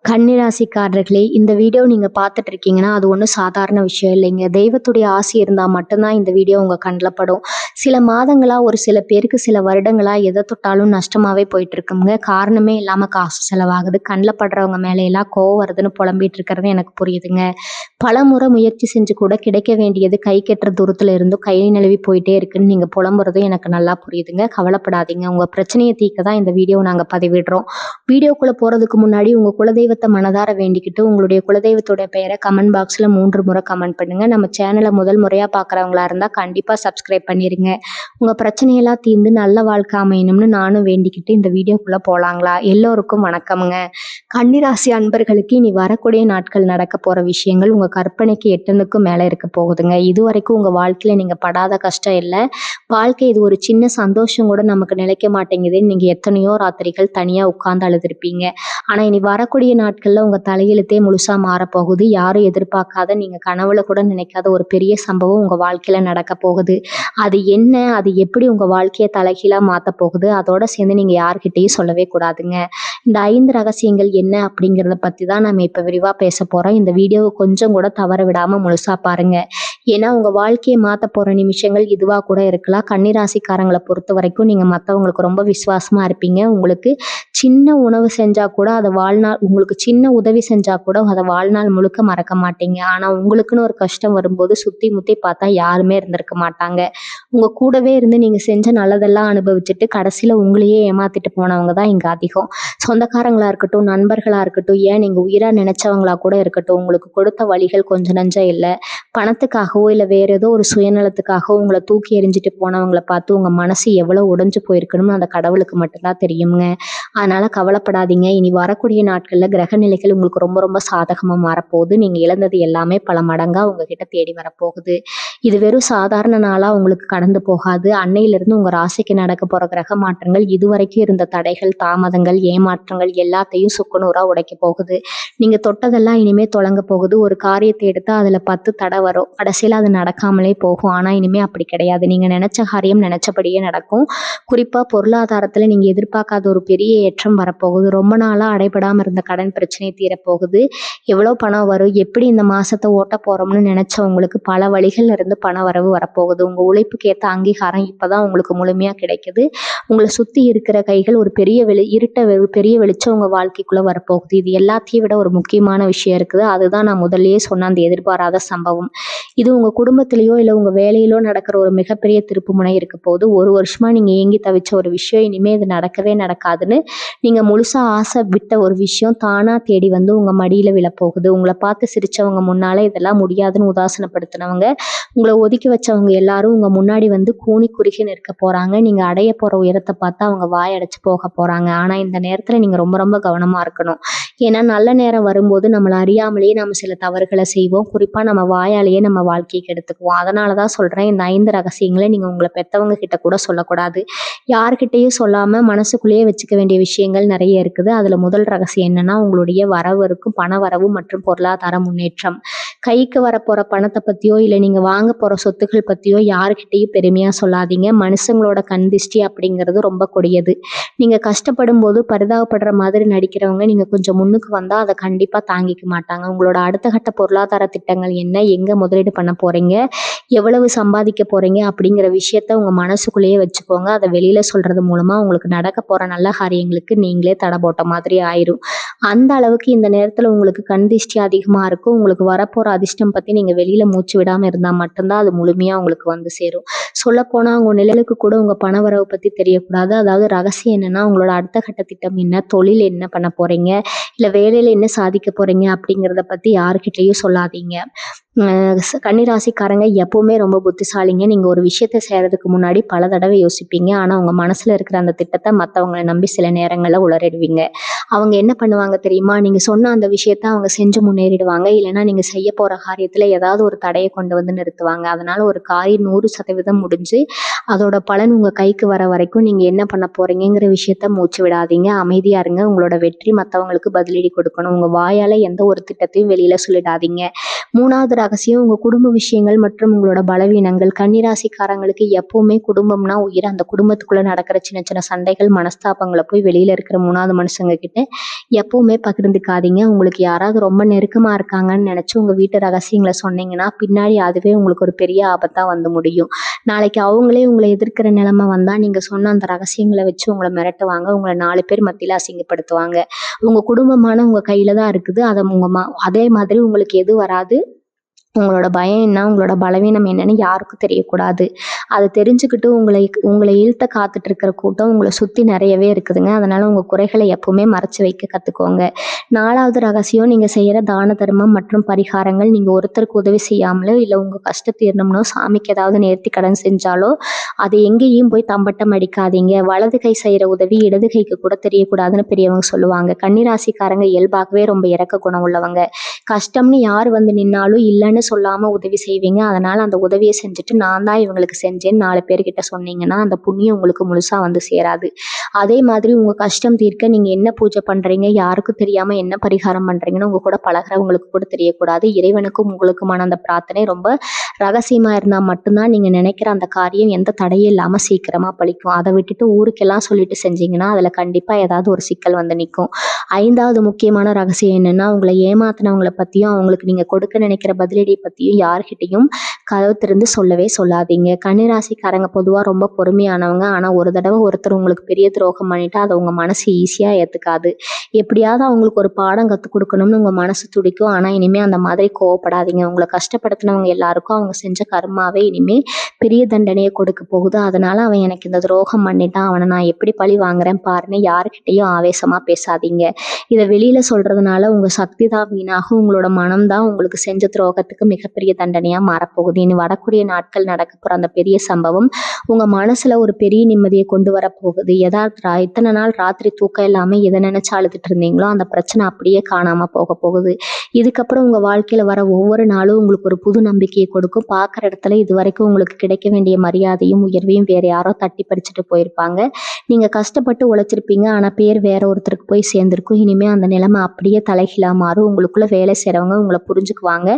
கன்னிராசிக்காரர்களே, இந்த வீடியோ நீங்க பார்த்துட்டு இருக்கீங்கன்னா, அது ஒண்ணும் சாதாரண விஷயம் இல்லைங்க. தெய்வத்துடைய ஆசி இருந்தா மட்டும் தான் இந்த வீடியோ உங்க கண்ல படும். சில மாதங்களா, ஒரு சில பேருக்கு சில வருடங்களா எத தொட்டாலும் நஷ்டமாவே போயிட்டு இருக்குங்க. காரணமே இல்லாம காசு செலவாகுது. கண்ல படுறவங்க மேல எல்லாம் கோவம் வருதுன்னு புலம்பிட்டு இருக்கிறது எனக்கு புரியுதுங்க. பலமுறை முயற்சி செஞ்சு கூட கிடைக்க வேண்டியது கை கெட்டுற தூரத்துல இருந்தும் கை நழுவி போயிட்டே இருக்குன்னு நீங்க புலம்புறதும் எனக்கு நல்லா புரியுதுங்க. கவலைப்படாதீங்க. உங்க பிரச்சனையை தீர்க்க தான் இந்த வீடியோ நாங்க பதிவிடுறோம். வீடியோக்குள்ள போறதுக்கு முன்னாடி உங்க குலதெய்வத்தை மனதார வேண்டிக்கிட்டு உங்களுடைய குலதெய்வத்தோட பெயரை கமெண்ட் பாக்ஸ்ல 3 முறை கமெண்ட் பண்ணுங்க. நம்ம சேனலை முதல் முறையா பாக்குறவங்களா இருந்தா கண்டிப்பா சப்ஸ்கிரைப் பண்ணிருங்க. உங்க பிரச்சனையெல்லாம் தீர்ந்து நல்ல வாழ்க்கை அமையணும்னு நானும் வேண்டிக்கிட்டு இந்த வீடியோக்குள்ள போலாங்களா? எல்லோருக்கும் வணக்கம்ங்க. கன்னிராசி அன்பர்களுக்கு இனி வரக்கூடிய நாட்கள் நடக்க போற விஷயங்கள் உங்க கற்பனைக்கு எட்டனுக்கும் மேல இருக்க போகுதுங்க. இதுவரைக்கும் உங்க வாழ்க்கையில நீங்க படாத கஷ்டம் இல்லை. வாழ்க்கை இது ஒரு சின்ன சந்தோஷம் கூட நமக்கு நிலைக்க மாட்டேங்குதுன்னு நீங்க எத்தனையோ ராத்திரிகள் தனியா உட்கார்ந்து அழுதுருப்பீங்க. ஆனா இனி வரக்கூடிய நாட்கள்ல உங்க தலையெழுத்தே முழுசா மாறப்போகுது. யாரும் எதிர்பார்க்காத, நீங்க கனவுல கூட நினைக்காத ஒரு பெரிய சம்பவம் உங்க வாழ்க்கையில நடக்க போகுது. அது என்ன, அது எப்படி உங்க வாழ்க்கையை தலைகீழா மாத்த போகுது, அதோட சேர்ந்து நீங்க யார்கிட்டயும் சொல்லவே கூடாதுங்க. இந்த 5 ரகசியங்கள் என்ன அப்படிங்கிறத பத்தி தான் நம்ம இப்ப விரிவா பேச போறோம். இந்த வீடியோவை கொஞ்சம் கூட தவற விடாம முழுசா பாருங்க. ஏன்னா உங்க வாழ்க்கையை மாத்த போற நிமிஷங்கள் இதுவா கூட இருக்கலாம். கன்னிராசிக்காரங்களை பொறுத்த வரைக்கும் நீங்க மற்றவங்களுக்கு ரொம்ப விசுவாசமா இருப்பீங்க. உங்களுக்கு சின்ன உணவு செஞ்சா கூட அதை வாழ்நாள், உங்களுக்கு சின்ன உதவி செஞ்சா கூட அதை வாழ்நாள் முழுக்க மறக்க மாட்டீங்க. ஆனா உங்களுக்குன்னு ஒரு கஷ்டம் வரும்போது சுத்தி முத்தி பார்த்தா யாருமே இருந்திருக்க மாட்டாங்க. உங்க கூடவே இருந்து நீங்க செஞ்ச நல்லதெல்லாம் அனுபவிச்சுட்டு கடைசியில உங்களையே ஏமாத்திட்டு போனவங்க தான் இங்க அதிகம். சொந்தக்காரங்களா இருக்கட்டும், நண்பர்களா இருக்கட்டும், ஏன் நீங்க உயிரா நினைச்சவங்களா கூட இருக்கட்டும், உங்களுக்கு கொடுத்த வழிகள் கொஞ்சம் நஞ்சம் இல்லை. பணத்துக்காகவோ இல்லை வேற ஏதோ ஒரு சுயநலத்துக்காகவோ உங்களை தூக்கி எறிஞ்சிட்டு போனவங்களை பார்த்து உங்க மனசு எவ்வளவு உடைஞ்சு போயிருக்கணும்னு அந்த கடவுளுக்கு மட்டும்தான் தெரியுங்க. அதனால கவலைப்படாதீங்க. இனி வரக்கூடிய நாட்கள்ல கிரக நிலைகள் உங்களுக்கு ரொம்ப ரொம்ப சாதகமா மாறப்போகுது. நீங்க இழந்தது எல்லாமே பல மடங்கா உங்ககிட்ட தேடி வரப்போகுது. இது வெறும் சாதாரண நாளா உங்களுக்கு கடந்து போகாது. அன்னையிலிருந்து உங்க ராசிக்கு நடக்க போற கிரக மாற்றங்கள் இதுவரைக்கும் இருந்த தடைகள், தாமதங்கள், ஏமாற்றங்கள் எல்லாத்தையும் சுக்குநூறா உடைக்க போகுது. நீங்க தொட்டதெல்லாம் இனிமே தொடங்க போகுது. ஒரு காரியத்தை எடுத்தா அதுல 10 தடை வரும். கடைசியில அது நடக்காமலே போகும். ஆனா இனிமே அப்படி கிடையாது. நீங்க நினைச்ச காரியம் நினைச்சபடியே நடக்கும். குறிப்பா பொருளாதாரத்துல நீங்க எதிர்பார்க்காத ஒரு பெரிய ஏற்றம் வரப்போகுது. ரொம்ப நாளா அடைபடாம இருந்த கடன் பிரச்சனை தீரப்போகுது. எவ்வளவு பணம் வரும், எப்படி இந்த மாசத்தை ஓட்ட போறோம்னு நினைச்சவங்களுக்கு பல வழிகள்ல இருந்து பண வரவு வரப்போகுது. உங்க உழைப்புக்கு ஏத்த அங்கீகாரம் இப்பதான் உங்களுக்கு முழுமையா கிடைக்குது. உங்களை சுத்தி இருக்கிற கைகள் ஒரு பெரிய பெரிய வெளிச்சம் உங்க வாழ்க்கைக்குள்ள வரப்போகுது. இது எல்லாத்தையும் விட ஒரு முக்கியமான விஷயம் இருக்குது. அதுதான் நான் முதல்லயே சொன்ன அந்த எதிர்பாராத சம்பவம். இது உங்க குடும்பத்திலேயோ இல்லை உங்க வேலையிலோ நடக்கிற ஒரு மிகப்பெரிய திருப்பு முனை இருக்க போது. ஒரு வருஷமா நீங்க ஏங்கி தவிச்ச ஒரு விஷயம் இனிமே இது நடக்கவே நடக்காதுன்னு நீங்க முழுசா ஆசை விட்ட ஒரு விஷயம் தானா தேடி வந்து உங்க மடியில விழப்போகுது. உங்களை பார்த்து சிரிச்சவங்க முன்னால இதெல்லாம் முடியாதுன்னு உதாசனப்படுத்தினவங்க, உங்களை ஒதுக்கி வச்சவங்க எல்லாரும் உங்க முன்னாடி வந்து கூனி குறுகி நிற்க போறாங்க. நீங்க அடைய போற உயரத்தை பார்த்து அவங்க வாயடைச்சு போக போறாங்க. ஆனா இந்த நேரத்துல நீங்க ரொம்ப ரொம்ப கவனமா இருக்கணும். ஏன்னா நல்ல நேரம் வரும்போது நம்மளை அறியாமலேயே நம்ம சில தவறுகளை செய்வோம். குறிப்பா நம்ம வாயாலேயே நம்ம வாழ்க்கையை கெடுத்துக்குவோம். அதனாலதான் சொல்றேன், இந்த 5 ரகசியங்களை நீங்க உங்களை பெத்தவங்க கிட்ட கூட சொல்லக்கூடாது. யாருக்கிட்டையும் சொல்லாம மனசுக்குள்ளேயே வச்சுக்க வேண்டிய விஷயங்கள் நிறைய இருக்குது. அதுல முதல் ரகசியம் என்னன்னா, உங்களுடைய வரவு இருக்கும், பண வரவு மற்றும் பொருளாதார முன்னேற்றம். கைக்கு வரப்போற பணத்தை பத்தியோ இல்லை நீங்க வாங்க போற சொத்துக்கள் பத்தியோ யாருக்கிட்டையும் பெருமையா சொல்லாதீங்க. மனுஷங்களோட கண் திஷ்டி அப்படிங்கிறது ரொம்ப கொடியது. நீங்க கஷ்டப்படும் போது பரிதாபப்படுற மாதிரி நடிக்கிறவங்க நீங்க கொஞ்சம் முன்னுக்கு வந்தா அதை கண்டிப்பா தாங்கிக்க மாட்டாங்க. உங்களோட அடுத்த கட்ட பொருளாதார திட்டங்கள் என்ன, எங்க முதலீடு பண்ண போறீங்க, எவ்வளவு சம்பாதிக்க போறீங்க அப்படிங்கிற விஷயத்த உங்க மனசுக்குள்ளேயே வச்சுக்கோங்க. அதை வெளியில சொல்றது மூலமா உங்களுக்கு நடக்க போற நல்ல காரியங்களுக்கு நீங்களே தடை போட்ட மாதிரி ஆயிரும். அந்த அளவுக்கு இந்த நேரத்துல உங்களுக்கு கண் திஷ்டி அதிகமா இருக்கும். உங்களுக்கு வரப்போற அதிர்ஷ்டம் பத்தி நீங்க வெளியில மூச்சு விடாம இருந்தா மட்டும்தான் அது முழுமையா உங்களுக்கு வந்து சேரும். சொல்ல போனா உங்க நிழலுக்கு கூட உங்க பண வரவு பத்தி தெரியக்கூடாது. அதாவது ரகசியம் என்னன்னா, உங்களோட அடுத்த கட்ட திட்டம் என்ன, தொழில் என்ன பண்ண போறீங்க, இல்ல வேலையில என்ன சாதிக்க போறீங்க அப்படிங்கிறத பத்தி யாருக்கிட்டையும் சொல்லாதீங்க. கன்னிராசிக்காரங்க எப்பவுமே ரொம்ப புத்திசாலிங்க. நீங்க ஒரு விஷயத்த செய்யறதுக்கு முன்னாடி பல தடவை யோசிப்பீங்க. ஆனா உங்க மனசுல இருக்கிற அந்த திட்டத்தை மத்தவங்களை நம்பி சில நேரங்கள்ல உளறிடுவீங்க. அவங்க என்ன பண்ணுவாங்க தெரியுமா, நீங்க சொன்ன அந்த விஷயத்த அவங்க செஞ்சு முன்னேறிடுவாங்க. இல்லைன்னா நீங்க செய்ய போற காரியத்துல ஏதாவது ஒரு தடையை கொண்டு வந்து நிறுத்துவாங்க. அதனால ஒரு காரியம் 100% முடிஞ்சு அதோட பலன் உங்க கைக்கு வர வரைக்கும் நீங்க என்ன பண்ண போறீங்கிற விஷயத்த மூச்சு விடாதீங்க. அமைதியா இருங்க. உங்களோட வெற்றி மத்தவங்களுக்கு பதிலடி கொடுக்கணும். உங்க வாயால எந்த ஒரு திட்டத்தையும் வெளியில சொல்லிடாதீங்க. 3வது ரகசியம் உங்க குடும்ப விஷயங்கள் மற்றும் உங்களோட பலவீனங்கள். கன்னிராசிக்காரங்களுக்கு எப்பவுமே குடும்பம்னா உயிர். அந்த குடும்பத்துக்குள்ள நடக்கிற சின்ன சின்ன சண்டைகள், மனஸ்தாபங்களை போய் வெளியில இருக்கிற 3வது மனுஷங்க கிட்ட எப்பவுமே பகிர்ந்துக்காதீங்க. உங்களுக்கு யாராவது ரொம்ப நெருக்கமா இருக்காங்கன்னு நினைச்சு உங்க வீட்டு ரகசியங்களை சொன்னீங்கன்னா பின்னாடி அதுவே உங்களுக்கு ஒரு பெரிய ஆபத்தா வந்து முடியும். நாளைக்கு அவங்களே உங்களை எதிர்க்கிற நிலைமை வந்தா நீங்க சொன்ன அந்த ரகசியங்களை வச்சு உங்களை மிரட்டுவாங்க. உங்களை 4 பேர் மத்தியில அசிங்கப்படுத்துவாங்க. உங்க குடும்பமான உங்க கையில தான் இருக்குது. அதை அதே மாதிரி உங்களுக்கு எது வராது. உங்களோட பயம் என்ன, உங்களோட பலவீனம் என்னன்னு யாருக்கும் தெரியக்கூடாது. அதை தெரிஞ்சுக்கிட்டு உங்களை உங்களை இழுத்த காத்துட்டு இருக்கிற கூட்டம் உங்களை சுத்தி நிறையவே இருக்குதுங்க. அதனால உங்க குறைகளை எப்பவுமே மறைச்சு வைக்க கத்துக்கோங்க. 4வது ரகசியம், நீங்க செய்யற தான தர்மம் மற்றும் பரிகாரங்கள். நீங்க ஒருத்தருக்கு உதவி செய்யாமலோ இல்ல உங்க கஷ்டம் தீரணும்னோ சாமிக்கு ஏதாவது நேர்த்தி கடன் செஞ்சாலோ அதை எங்கேயும் போய் தம்பட்டம் அடிக்காதீங்க. வலது கை செய்யற உதவி இடது கைக்கு கூட தெரியக்கூடாதுன்னு பெரியவங்க சொல்லுவாங்க. கன்னிராசிக்காரங்க இயல்பாகவே ரொம்ப இரக்க குணம் உள்ளவங்க. கஷ்டம்னு யார் வந்து நின்னாலும் இல்லைன்னு சொல்லாம உதவி செய்வீங்க. அதனால அந்த உதவியை செஞ்சுட்டு நான் தான் இவங்களுக்கு செஞ்சேன்னு 4 பேர்கிட்ட சொன்னீங்கன்னா அந்த புண்ணியம் உங்களுக்கு முழுசா வந்து சேராது. அதே மாதிரி உங்க கஷ்டம் தீர்க்க நீங்க என்ன பூஜை பண்றீங்க, யாருக்கும் தெரியாம என்ன பரிகாரம் பண்றீங்கன்னு உங்க கூட பழகிறவங்களுக்கு கூட தெரியக்கூடாது. இறைவனுக்கும் உங்களுக்குமான அந்த பிரார்த்தனை ரொம்ப ரகசியமா இருந்தா மட்டும்தான் நீங்க நினைக்கிற அந்த காரியம் எந்த தடையும் இல்லாம சீக்கிரமா பலிக்கும். அதை விட்டுட்டு ஊருக்கெல்லாம் சொல்லிட்டு செஞ்சீங்கன்னா அதுல கண்டிப்பா ஏதாவது ஒரு சிக்கல் வந்து நிற்கும். 5வது முக்கியமான ரகசியம் என்னன்னா, உங்களை ஏமாத்தினவங்களை பத்தியும் அவங்களுக்கு நீங்க கொடுக்க நினைக்கிற பதிலடி பத்தியும் யார்கிட்டையும் கதவு திறந்து சொல்லவே சொல்லாதீங்க. கன்னிராசிக்காரங்க பொதுவா ரொம்ப பொறுமையானவங்க. ஆனா ஒரு தடவை ஒருத்தர் உங்களுக்கு பெரிய துரோகம் பண்ணிட்டா அதை உங்க மனசு ஈஸியா ஏத்துக்காது. எப்படியாவது அவங்களுக்கு ஒரு பாடம் கற்றுக் கொடுக்கணும்னு உங்க மனசு துடிக்கும். ஆனா இனிமே அந்த மாதிரி கோவப்படாதீங்க. உங்களை கஷ்டப்படுத்தினவங்க எல்லாருக்கும் அவங்க செஞ்ச கர்மாவே இனிமே பெரிய தண்டனையை கொடுக்க போகுது. அதனால அவன் எனக்கு இந்த துரோகம் பண்ணிட்டான், அவனை நான் எப்படி பழி வாங்குறேன் பாருன்னு யாருக்கிட்டையும் ஆவேசமா பேசாதீங்க. இதை வெளியில சொல்றதுனால உங்க சக்தி தான் வீணாகும். உங்களோட மனம்தான் உங்களுக்கு செஞ்ச துரோகத்துக்கு மிகப்பெரிய தண்டனையா மாறப்போகுது. இனி வரக்கூடிய நாட்கள் நடக்க போற அந்த பெரிய சம்பவம் உங்க மனசுல ஒரு பெரிய நிம்மதியை கொண்டு வர போகுது. இத்தனை நாள் ராத்திரி தூக்கம் இல்லாம எதை நினைச்சு அழுதுட்டு இருந்தீங்களோ அந்த பிரச்சனை அப்படியே காணாம போக போகுது. இதுக்கப்புறம் உங்க வாழ்க்கையில வர ஒவ்வொரு நாளும் உங்களுக்கு ஒரு புது நம்பிக்கையை கொடுக்கும். பார்க்குற இடத்துல இது வரைக்கும் உங்களுக்கு கிடைக்க வேண்டிய மரியாதையும் உயர்வையும் வேற யாரோ தட்டி பறிச்சுட்டு போயிருப்பாங்க. நீங்க கஷ்டப்பட்டு உழைச்சிருப்பீங்க, ஆனா பேர் வேற ஒருத்தருக்கு போய் சேர்ந்திருக்கும். இனிமே அந்த நிலைமை அப்படியே தலைகீழா மாறும். உங்களுக்குள்ள வேலை செய்றவங்க உங்களை புரிஞ்சுக்குவாங்க.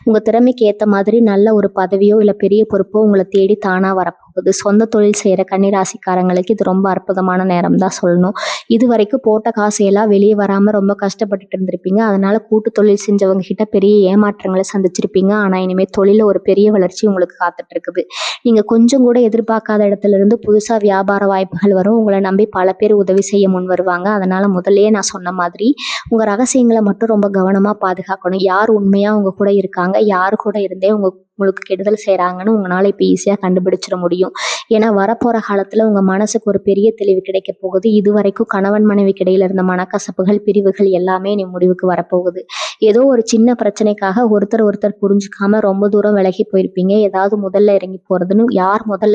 உங்க திறமைக்கு ஏத்த மாதிரி நல்ல ஒரு பதவியோ இல்ல பெரிய பொறுப்போ உங்களை தேடி தானா வரப்போகுது. சொந்த தொழில் செய்யற கன்னிராசிக்காரங்களுக்கு இது ரொம்ப அற்புதமான நேரம் தான் சொல்லணும். இது வரைக்கும் போட்ட காசையெல்லாம் வெளியே வராம ரொம்ப கஷ்டப்பட்டுட்டு இருந்திருப்பீங்க. அதனால கூட்டு தொழில் செஞ்சவங்க கிட்ட பெரிய ஏமாற்றங்களை சந்திச்சிருப்பீங்க. ஆனா இனிமே தொழில ஒரு பெரிய வளர்ச்சி உங்களுக்கு காத்துட்டு இருக்குது. நீங்க கொஞ்சம் கூட எதிர்பார்க்காத இடத்துல இருந்து புதுசா வியாபார வாய்ப்புகள் வரும். உங்களை நம்பி பல பேர் உதவி செய்ய முன் வருவாங்க. அதனால முதல்லயே நான் சொன்ன மாதிரி உங்க ரகசியங்களை மட்டும் ரொம்ப கவனமா பாதுகாக்கணும். யார் உண்மையா உங்க கூட இருக்காங்க, யாரு கூட இருந்தே உங்களுக்கு கெடுதல் செய்றாங்கன்னு உங்களால இப்ப ஈஸியா கண்டுபிடிச்சிட முடியும். ஏன்னா வரப்போற காலத்துல உங்க மனசுக்கு ஒரு பெரிய தெளிவு கிடைக்க போகுது. இது வரைக்கும் கணவன் மனைவிக்கு இடையில இருந்த மனக்கசப்புகள், பிரிவுகள் எல்லாமே இனி முடிவுக்கு வரப்போகுது. ஏதோ ஒரு சின்ன பிரச்சனைக்காக ஒருத்தர் புரிஞ்சுக்காம ரொம்ப தூரம் விலகி போயிருப்பீங்க. யார் முதல்ல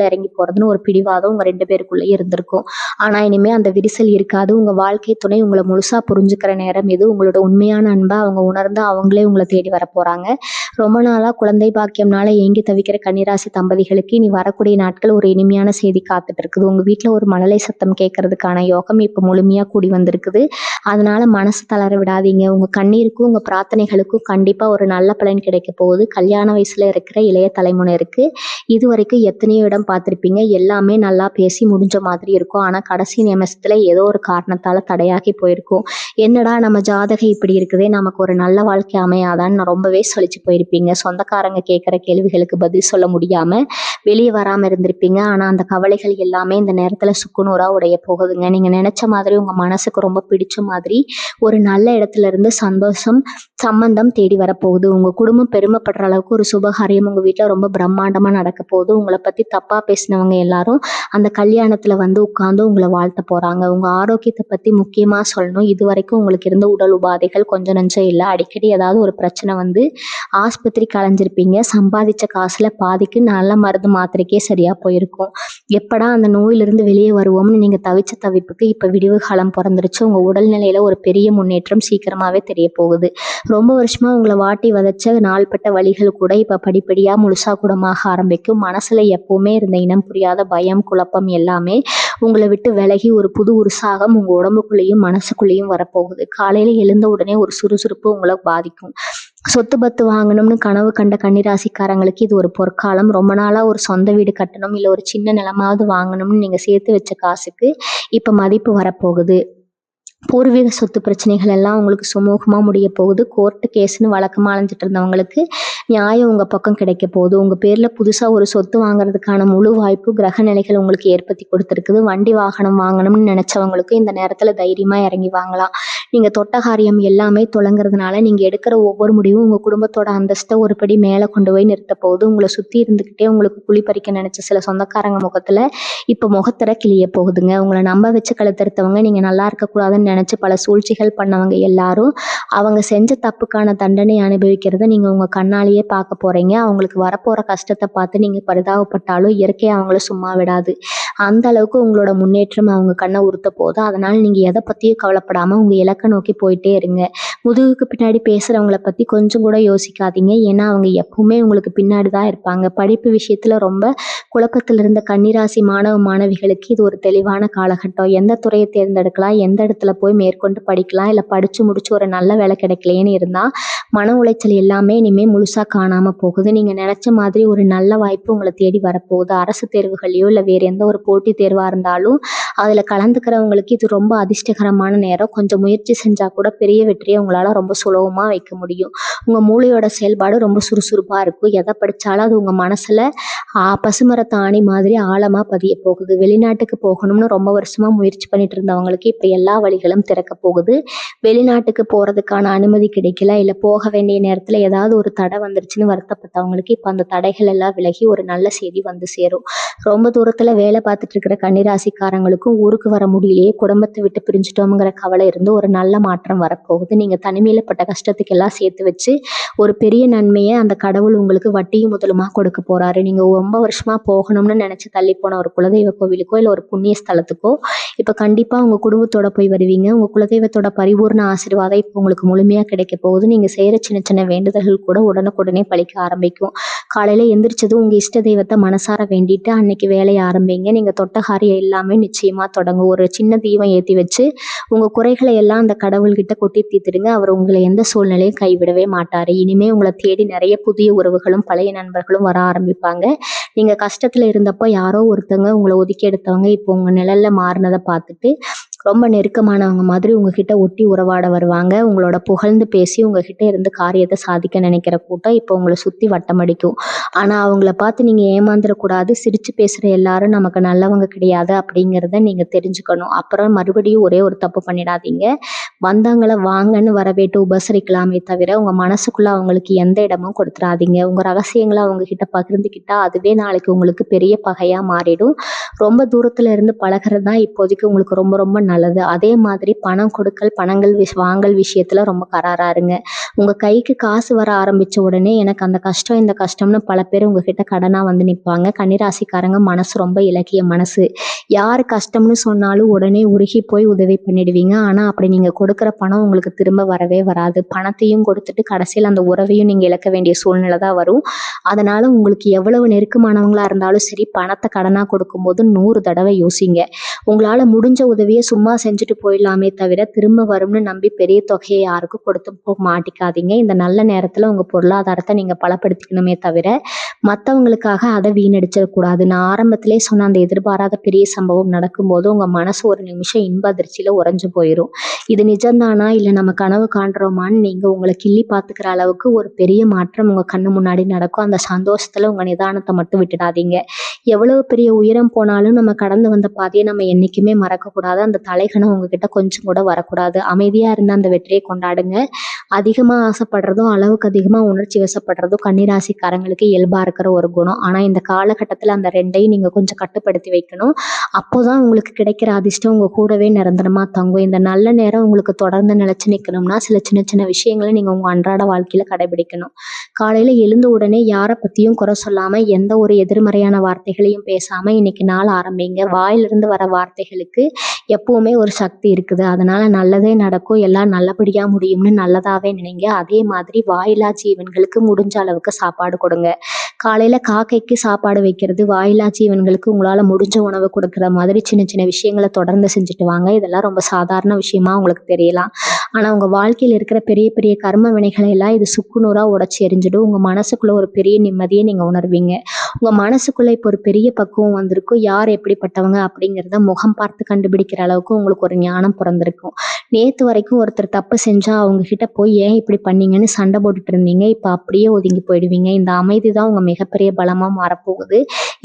இறங்கி போறதுன்னு ஒரு பிடிவாதம் உங்க 2 பேருக்குள்ளேயே இருந்திருக்கும். ஆனா இனிமே அந்த விரிசல் இருக்காது. உங்க வாழ்க்கை துணை உங்களை முழுசா புரிஞ்சுக்கிற நேரம் இது. உங்களோட உண்மையான அன்பை அவங்க உணர்ந்து அவங்களே உங்களை தேடி வர போறாங்க. ரொம்ப நாளா குழந்தை பாக்கியம்னால ஏங்கி தவிக்கிற கன்னிராசி தம்பதிகளுக்கு இனி வரக்கூடிய நாட்கள் ஒரு இனிமையான செய்தி காத்துட்டு இருக்குது. உங்க வீட்டுல ஒரு மழலை சத்தம் கேட்கறதுக்கான யோகம் இப்ப முழுமையா கூடி வந்திருக்குது. அதனால மனசு தளர விடாதீங்க. உங்க கண்ணீருக்கும் உங்க பிரார்த்தனைகளுக்கும் கண்டிப்பா ஒரு நல்ல பலன் கிடைக்க போகுது. கல்யாண வயசுல இருக்கிற இளைய தலைமுறைக்கு இது வரைக்கும் எத்தனையோ இடம் பார்த்திருப்பீங்க. எல்லாமே நல்லா பேசி முடிஞ்ச மாதிரி இருக்கும். ஆனா கடைசி நிமிஷத்துல ஏதோ ஒரு காரணத்தால தடையாகி போயிருக்கும். என்னடா நம்ம ஜாதகம் இப்படி இருக்குதே, நமக்கு ஒரு நல்ல வாழ்க்கை அமையாதான்னு ரொம்பவே சொல்லிச்சு போயிருப்பீங்க. சொந்தக்காரங்க கேட்குற கேள்விகளுக்கு பதில் சொல்ல முடியாம வெளியே வராம இருந்திருப்பீங்க. ஆனா அந்த கவலைகள் எல்லாமே இந்த நேரத்துல சுக்குநூறா உடைய போகுதுங்க. நீங்க நினைச்ச மாதிரி உங்க மனசுக்கு ரொம்ப பிடிச்ச மாதிரி ஒரு நல்ல இடத்துல இருந்து சம்பந்தம் தேடி வரப்போகுது. உங்க குடும்பம் பெருமைப்படுற அளவுக்கு ஒரு சுபகாரியம் உங்க வீட்டுல ரொம்ப பிரம்மாண்டமா நடக்க போகுது. உங்களை பத்தி தப்பா பேசினவங்க எல்லாரும் அந்த கல்யாணத்துல வந்து உட்கார்ந்து உங்களை வாழ்த்த போறாங்க. உங்க ஆரோக்கியத்தை பத்தி முக்கியமா சொல்லணும். இது வரைக்கும் உங்களுக்கு இருந்த உடல் உபாதைகள் கொஞ்சம் நஞ்சம் இல்லை. அடிக்கடி ஏதாவது ஒரு பிரச்சனை வந்து ஆஸ்பத்திரி கலைஞ்சிருப்பீங்க. சம்பாதிச்ச காசுல பாதிக்கு நல்ல மருந்து மாத்திரைக்கே சரியா போயிருக்கும். எப்படா அந்த நோயிலிருந்து வெளியே வருவோம்னு நீங்க தவிச்ச தவிப்புக்கு இப்ப விடிவு காலம் பிறந்துருச்சு. உங்க உடல்நிலையில ஒரு பெரிய முன்னேற்றம் சீக்கிரமாவே தெரிய போகுது. ரொம்ப வருஷமா உங்களை வாட்டி வதச்ச நாள்பட்ட வலிகள் கூட இப்ப படிப்படியா முழுசா குணமாக ஆரம்பிக்கும். மனசுல எப்பவுமே இருந்த இனம் புரியாத பயம், குழப்பம் எல்லாமே உங்களை விட்டு விலகி ஒரு புது உற்சாகம் உங்க உடம்புக்குள்ளேயும் மனசுக்குள்ளேயும் வரப்போகுது. காலையில எழுந்த உடனே ஒரு சுறுசுறுப்பு உங்களை பாதிக்கும். சொத்து பத்து வாங்கணும்னு கனவு கண்ட கன்னிராசிக்காரங்களுக்கு இது ஒரு பொற்காலம். ரொம்ப நாளாக ஒரு சொந்த வீடு கட்டணும், இல்லை ஒரு சின்ன நிலமாவது வாங்கணும்னு நீங்கள் சேர்த்து வச்ச காசுக்கு இப்போ மதிப்பு வரப்போகுது. பூர்வீக சொத்து பிரச்சனைகள் எல்லாம் உங்களுக்கு சுமூகமாக முடிய போகுது. கோர்ட்டு கேஸ்னு வழக்கமாக அலைஞ்சிட்டு இருந்தவங்களுக்கு நியாயம் உங்கள் பக்கம் கிடைக்க போகுது. உங்கள் பேரில் புதுசாக ஒரு சொத்து வாங்குறதுக்கான முழு வாய்ப்பு கிரக நிலைகள் உங்களுக்கு ஏற்படுத்தி கொடுத்துருக்குது. வண்டி வாகனம் வாங்கணும்னு நினச்சவங்களுக்கு இந்த நேரத்தில் தைரியமாக இறங்கி வாங்கலாம். நீங்கள் தொட்ட காரியம் எல்லாமே தொடங்குறதுனால நீங்கள் எடுக்கிற ஒவ்வொரு முடிவும் உங்கள் குடும்பத்தோட அந்தஸ்தை ஒரு படி மேலே கொண்டு போய் நிறுத்த போகுது. உங்களை சுற்றி இருந்துக்கிட்டே உங்களுக்கு குழி பறிக்க நினச்ச சில சொந்தக்காரங்க முகத்தில் இப்போ முகத்திர கிளிய போகுதுங்க. உங்களை நம்ப வச்சு கழுத்தெடுத்தவங்க, நீங்கள் நல்லா இருக்கக்கூடாதுன்னு நினச்சி பல சூழ்ச்சிகள் பண்ணவங்க எல்லாரும் அவங்க செஞ்ச தப்புக்கான தண்டனை அனுபவிக்கிறத நீங்கள் உங்கள் கண்ணாலேயே பார்க்க போகிறீங்க. அவங்களுக்கு வரப்போகிற கஷ்டத்தை பார்த்து நீங்கள் பரிதாபப்பட்டாலும் இயற்கையை அவங்கள சும்மா விடாது. அந்த அளவுக்கு உங்களோட முன்னேற்றம் அவங்க கண்ணை உறுத்த போகுது. அதனால் நீங்கள் எதை பற்றியும் கவலைப்படாமல் உங்கள் இலக்கை நோக்கி போயிட்டே இருங்க. முதுகுக்கு பின்னாடி பேசுகிறவங்கள பற்றி கொஞ்சம் கூட யோசிக்காதீங்க. ஏன்னா அவங்க எப்பவுமே உங்களுக்கு பின்னாடி தான் இருப்பாங்க. படிப்பு விஷயத்தில் ரொம்ப குழப்பத்தில் இருந்த கன்னிராசி மாணவ மாணவிகளுக்கு இது ஒரு தெளிவான காலகட்டம். எந்த துறையை தேர்ந்தெடுக்கலாம், எந்த இடத்துல போய் மேற்கொண்டு படிக்கலாம், இல்லை படித்து முடிச்சு ஒரு நல்ல வேலை கிடைக்கலையேன்னு இருந்தால் மன உளைச்சல் எல்லாமே இனிமேல் முழுசாக காணாமல் போகுது. நீங்கள் நினச்ச மாதிரி ஒரு நல்ல வாய்ப்பு உங்களை தேடி வரப்போகுது. அரசு தேர்வுகளையோ இல்லை வேறு எந்த ஒரு போட்டித் தேர்வாக இருந்தாலும் அதில் கலந்துக்கிறவங்களுக்கு இது ரொம்ப அதிர்ஷ்டகரமான நேரம். கொஞ்சம் முயற்சி செஞ்சால் கூட பெரிய வெற்றியை உங்களால் ரொம்ப சுலபமாக வைக்க முடியும். உங்கள் மூளையோட செயல்பாடு ரொம்ப சுறுசுறுப்பாக இருக்கும். எதை படித்தாலும் அது உங்கள் மனசில் பசுமரத்து ஆணி மாதிரி ஆழமாக பதிய போகுது. வெளிநாட்டுக்கு போகணும்னு ரொம்ப வருஷமாக முயற்சி பண்ணிட்டு இருந்தவங்களுக்கு இப்போ எல்லா வழிகளும் திறக்க போகுது. வெளிநாட்டுக்கு போகிறதுக்கான அனுமதி கிடைக்கல, இல்லை போக வேண்டிய நேரத்தில் ஏதாவது ஒரு தடை வந்துருச்சுன்னு வருத்தப்பட்டவங்களுக்கு இப்போ அந்த தடைகள் எல்லாம் விலகி ஒரு நல்ல செய்தி வந்து சேரும். ரொம்ப தூரத்தில் வேலை பார்த்துட்டு இருக்கிற கன்னிராசிக்காரங்களுக்கும் ஊருக்கு வர முடியலையே, குடும்பத்தை விட்டு பிரிஞ்சுட்டோங்கிற கவலை இருந்து ஒரு நல்ல மாற்றம் வரப்போகுது. நீங்கள் தனிமையில் பட்ட கஷ்டத்துக்கெல்லாம் சேர்த்து வச்சு ஒரு பெரிய நன்மையை அந்த கடவுள் உங்களுக்கு வட்டியும் முதலுமா கொடுக்க போகிறாரு. நீங்கள் ரொம்ப வருஷமாக போகணும்னு நினச்சி தள்ளி போன ஒரு குலதெய்வ கோவிலுக்கோ இல்லை ஒரு புண்ணிய ஸ்தலத்துக்கோ இப்போ கண்டிப்பாக உங்கள் குடும்பத்தோட போய் வருவீங்க. உங்கள் குலதெய்வத்தோட பரிபூர்ண ஆசீர்வாதம் இப்போ உங்களுக்கு முழுமையாக கிடைக்க போகுது. நீங்கள் செய்கிற சின்ன சின்ன வேண்டுதல்கள் கூட உடனுக்குடனே பலிக்க ஆரம்பிக்கும். காலையில் எந்திரிச்சதும் உங்கள் இஷ்ட தெய்வத்தை மனசார வேண்டிட்டு அன்னைக்கு வேலையை ஆரம்பிங்க. நீங்கள் தொட்ட காரியம் எல்லாமே நிச்சயமாக தொடங்கும். ஒரு சின்ன தீபம் ஏற்றி வச்சு உங்கள் குறைகளை எல்லாம் அந்த கடவுள்கிட்ட கொட்டி தீர்த்துடுங்க. அவர் உங்களை எந்த சூழ்நிலையும் கைவிடவே மாட்டார். இனிமேல் உங்களை தேடி நிறைய புதிய உறவுகளும் பழைய நண்பர்களும் வர ஆரம்பிப்பாங்க. நீங்கள் கஷ்டத்தில் இருந்தப்போ யாரோ ஒருத்தவங்க உங்களை ஒதுக்கி எடுத்தவங்க இப்போ உங்கள் நிழலில் மாறினதை பார்த்துட்டு ரொம்ப நெருக்கமானவங்க மாதிரி உங்ககிட்ட ஒட்டி உறவாட வருவாங்க. உங்களோட புகழ்ந்து பேசி உங்ககிட்ட இருந்து காரியத்தை சாதிக்க நினைக்கிற கூட்டம் இப்போ உங்களை சுற்றி வட்டமடிக்கும். ஆனால் அவங்கள பார்த்து நீங்கள் ஏமாந்துடக்கூடாது. சிரித்து பேசுகிற எல்லாரும் நமக்கு நல்லவங்க கிடையாது அப்படிங்கிறத நீங்கள் தெரிஞ்சுக்கணும். அப்புறம் மறுபடியும் ஒரே ஒரு தப்பு பண்ணிடாதீங்க. வந்தவங்களை வாங்கன்னு வரவேட்டு உபசரிக்கலாமே தவிர உங்கள் மனசுக்குள்ளே அவங்களுக்கு எந்த இடமும் கொடுத்துடாதீங்க. உங்கள் ரகசியங்களை அவங்கக்கிட்ட பகிர்ந்துக்கிட்டால் அதுவே நாளைக்கு உங்களுக்கு பெரிய பகையாக மாறிடும். ரொம்ப தூரத்தில் இருந்து பழகிறது தான் இப்போதைக்கு உங்களுக்கு ரொம்ப ரொம்ப நல்லது. அதே மாதிரி பணம் கொடுக்கல் பணங்கள் வாங்கல் விஷயத்தில் ரொம்ப கராராக இருங்க. உங்கள் கைக்கு காசு வர ஆரம்பித்த உடனே எனக்கு அந்த கஷ்டம் இந்த கஷ்டம்னு பல பேர் உங்ககிட்ட கடனாக வந்து நிற்பாங்க. கன்னிராசிக்காரங்க மனசு ரொம்ப இலக்கிய மனசு. யார் கஷ்டம்னு சொன்னாலும் உடனே உருகி போய் உதவி பண்ணிடுவீங்க. ஆனால் அப்படி நீங்கள் கொடுக்குற பணம் உங்களுக்கு திரும்ப வரவே வராது. பணத்தையும் கொடுத்துட்டு கடைசியில் அந்த உறவையும் நீங்கள் இழக்க வேண்டிய சூழ்நிலை தான் வரும். அதனால் உங்களுக்கு எவ்வளவு நெருக்கமானவங்களாக இருந்தாலும் சரி, பணத்தை கடனாக கொடுக்கும்போது 100 தடவை யோசிங்க. உங்களால் முடிஞ்ச உதவியை சும்மா செஞ்சுட்டு போயிடலாமே தவிர திரும்ப வரும்னு நம்பி பெரிய தொகையை யாருக்கும் கொடுத்து மாட்டிக்காதீங்க. இந்த நல்ல நேரத்தில் உங்கள் பொருளாதாரத்தை நீங்கள் பலப்படுத்திக்கணுமே தவிர மற்றவங்களுக்காக அதை வீணடிச்சிடக்கூடாது. நான் ஆரம்பத்திலே சொன்ன அந்த எதிர்பாராத பெரிய சம்பவம் நடக்கும்போது உங்கள் மனசு ஒரு நிமிஷம் இன்ப அதிர்ச்சியில் உறைஞ்சு போயிடும். இது நிஜம்தானா இல்லை நம்ம கனவு காண்றோமான்னு நீங்கள் உங்களை கிள்ளி பார்த்துக்கிற அளவுக்கு ஒரு பெரிய மாற்றம் உங்கள் கண்ணு முன்னாடி நடக்கும். அந்த சந்தோஷத்தில் உங்கள் நிதானத்தை மட்டும் விட்டுடாதீங்க. எவ்வளவு பெரிய உயரம் போனாலும் நம்ம கடந்து வந்த பாதையை நம்ம என்றைக்குமே மறக்கக்கூடாது. அந்த தலைகணம் உங்ககிட்ட கொஞ்சம் கூட வரக்கூடாது. அமைதியாக இருந்த அந்த வெற்றியை கொண்டாடுங்க. அதிகமாக ஆசைப்படுறதும் அளவுக்கு அதிகமாக உணர்ச்சி வசப்படுறதும் கன்னிராசிக்காரங்களுக்கு இயல்பாக இருக்கிற ஒரு குணம். ஆனால் இந்த காலகட்டத்தில் அந்த ரெண்டையும் நீங்கள் கொஞ்சம் கட்டுப்படுத்தி வைக்கணும். அப்போ தான் உங்களுக்கு கிடைக்கிற அதிர்ஷ்டம் உங்கள் கூடவே நிரந்தரமாக தங்கும். இந்த நல்ல நேரம் உங்களுக்கு தொடர்ந்து நிலச்சி நிற்கணும்னா சில சின்ன சின்ன விஷயங்களை நீங்கள் உங்கள் அன்றாட வாழ்க்கையில் கடைபிடிக்கணும். காலையில் எழுந்த உடனே யாரை பற்றியும் குறை சொல்லாமல் எந்த ஒரு எதிர்மறையான வார்த்தைகளையும் பேசாமல் இன்னைக்கு நாள் ஆரம்பிங்க. வாயிலிருந்து வர வார்த்தைகளுக்கு எப்பவுமே ஒரு சக்தி இருக்குது. அதனால் நல்லதே நடக்கும், எல்லாம் நல்லபடியாக முடியும்னு நல்லதாகவே கடமையாவே நினைங்க. அதே மாதிரி வாயில்லா ஜீவன்களுக்கு முடிஞ்ச அளவுக்கு சாப்பாடு கொடுங்க. காலையில காக்கைக்கு சாப்பாடு வைக்கிறது, வாயில்லா ஜீவன்களுக்கு உங்களால முடிஞ்ச உணவு கொடுக்குற மாதிரி சின்ன சின்ன விஷயங்களை தொடர்ந்து செஞ்சுட்டு வாங்க. இதெல்லாம் ரொம்ப சாதாரண விஷயமா உங்களுக்கு தெரியலாம். ஆனா உங்க வாழ்க்கையில இருக்கிற பெரிய பெரிய கர்ம வினைகளை எல்லாம் இது சுக்குநூறா உடைச்சி எரிஞ்சிடும். உங்க மனசுக்குள்ள ஒரு பெரிய நிம்மதியை நீங்க உணர்வீங்க. உங்க மனசுக்குள்ள இப்போ ஒரு பெரிய பக்குவம் வந்திருக்கும். யார் எப்படிப்பட்டவங்க அப்படிங்கிறத முகம் பார்த்து கண்டுபிடிக்கிற அளவுக்கு உங்களுக்கு ஒரு ஞானம் பிறந்திருக்கும். நேத்து வரைக்கும் ஒருத்தர் தப்பு செஞ்சா அவங்க கிட்ட போய் ஏன் இப்படி பண்ணீங்கன்னு சண்டை போட்டுட்டு இருந்தீங்க. இப்ப அப்படியே ஒதுங்கி போயிடுவீங்க. இந்த அமைதி தான் உங்க மிகப்பெரிய பலமா மாறப்போகுது.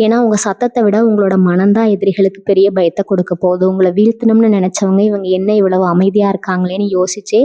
ஏன்னா உங்க சத்தத்தை விட உங்களோட மனம்தான் எதிரிகளுக்கு பெரிய பயத்தை கொடுக்க போகுது. உங்களை வீழ்த்தணும்னு நினைச்சவங்க இவங்க என்ன இவ்வளவு அமைதியா இருக்காங்களேன்னு யோசிச்சே